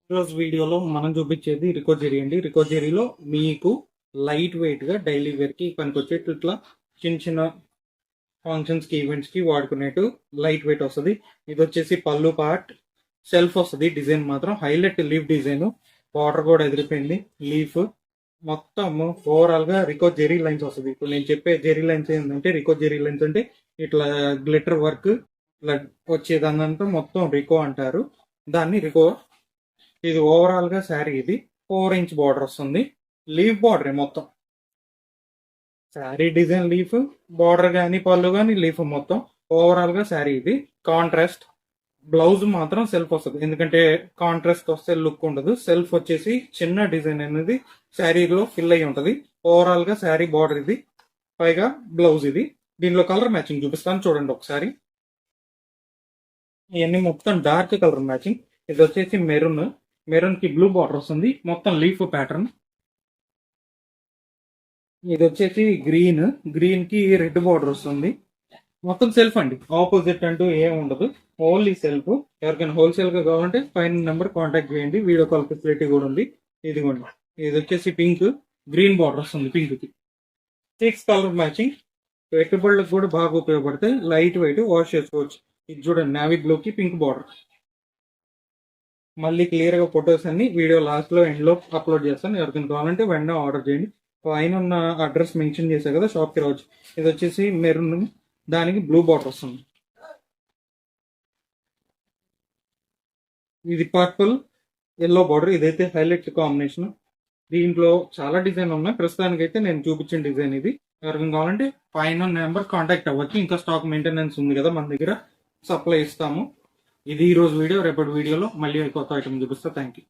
ఈరోజు వీడియోలో మనం చూపించేది రికోజెరీ అండి. రికోజెరీలో మీకు లైట్ వెయిట్ గా డైలీ వేర్ కి పనికొచ్చేట్లు ఇట్లా చిన్న చిన్న ఫంక్షన్స్ కి ఈవెంట్స్ కి వాడుకునేట్టు లైట్ వెయిట్ వస్తుంది. ఇది వచ్చేసి పళ్ళు పార్ట్ సెల్ఫ్ వస్తుంది. డిజైన్ మాత్రం హైలైట్ లీఫ్ డిజైన్, బార్డర్ కూడా ఎదిరిపోయింది. లీఫ్ మొత్తం ఓవరాల్ గా రికో జెరీ లైన్స్ వస్తుంది. ఇప్పుడు నేను చెప్పే జెరీ లైన్స్ ఏంటంటే రికో జెరీ లైన్స్ అంటే ఇట్లా గ్లిటర్ వర్క్ ఇట్లా వచ్చేదాన్నంతా మొత్తం రికో అంటారు. దాన్ని రికో. ఇది ఓవరాల్ గా శారీ ఇది 4 ఇంచ్ బార్డర్ వస్తుంది. లీఫ్ బార్డర్ మొత్తం శారీ డిజైన్ లీఫ్ బార్డర్ గానీ పళ్ళు గానీ లీఫ్ మొత్తం ఓవరాల్ గా శారీ ఇది. కాంట్రాస్ట్ బ్లౌజ్ మాత్రం సెల్ఫ్ వస్తుంది, ఎందుకంటే కాంట్రాస్ట్ వస్తే లుక్ ఉండదు. సెల్ఫ్ వచ్చేసి చిన్న డిజైన్ అనేది శారీలో ఫిల్ అయి ఉంటది. ఓవరాల్ గా శారీ బార్డర్ ఇది, పైగా బ్లౌజ్ ఇది. దీనిలో కలర్ మ్యాచింగ్ చూపిస్తాను చూడండి ఒకసారి. ఇవన్నీ మొత్తం డార్క్ కలర్ మ్యాచింగ్. ఇది వచ్చేసి మెరూన్, మెరూన్ కి బ్లూ బార్డర్ వస్తుంది, మొత్తం లీఫ్ ప్యాటర్న్. ఇది వచ్చేసి గ్రీన్, గ్రీన్ కి రెడ్ బార్డర్ వస్తుంది. మొత్తం సెల్ఫ్ అండి, ఆపోజిట్ అంటూ ఏం ఉండదు, ఓన్లీ సెల్ఫ్. ఎవరికైనా హోల్సేల్ గా కావాలంటే పైన నెంబర్ కాంటాక్ట్ చేయండి, వీడియో కాల్ ఫెసిలిటీ కూడా ఉంది. ఇదిగోండి, ఇది వచ్చేసి పింక్, గ్రీన్ బార్డర్ వస్తుంది పింక్ కి. 6 కలర్ మ్యాచింగ్. పెట్టుబడులకు కూడా బాగా ఉపయోగపడతాయి, లైట్ వెయిట్, వాష్ చేసుకోవచ్చు. ఇది చూడండి, నావీ బ్లూ కి పింక్ బార్డర్. మళ్ళీ క్లియర్ గా ఫొటోస్ అన్ని వీడియో లాస్ట్ లో ఎండ్ లో అప్లోడ్ చేస్తాను. ఎవరికైనా కావాలంటే వెంటనే ఆర్డర్ చేయండి. పైన ఉన్న అడ్రస్ మెన్షన్ చేశా కదా, షాప్ కి రావచ్చు. ఇది వచ్చేసి మెరూన్, దానికి బ్లూ బార్డర్ వస్తుంది. ఇది పర్పుల్ ఎల్లో బార్డర్, ఇదైతే హైలైట్ కాంబినేషన్. దీంట్లో చాలా డిజైన్ ఉన్నాయి, ప్రస్తుతానికి అయితే నేను చూపించిన డిజైన్ ఇది. ఎవరికైనా కావాలంటే పైన నెంబర్ కాంటాక్ట్ అవ్వచ్చు. ఇంకా స్టాక్ మెయింటెనెన్స్ ఉంది కదా మన దగ్గర, సప్లై ఇస్తాము. ఇది ఈ రోజు వీడియో. రేపటి వీడియోలో మళ్ళీ కొత్త ఐటమ్ చూపిస్తా. Thank you.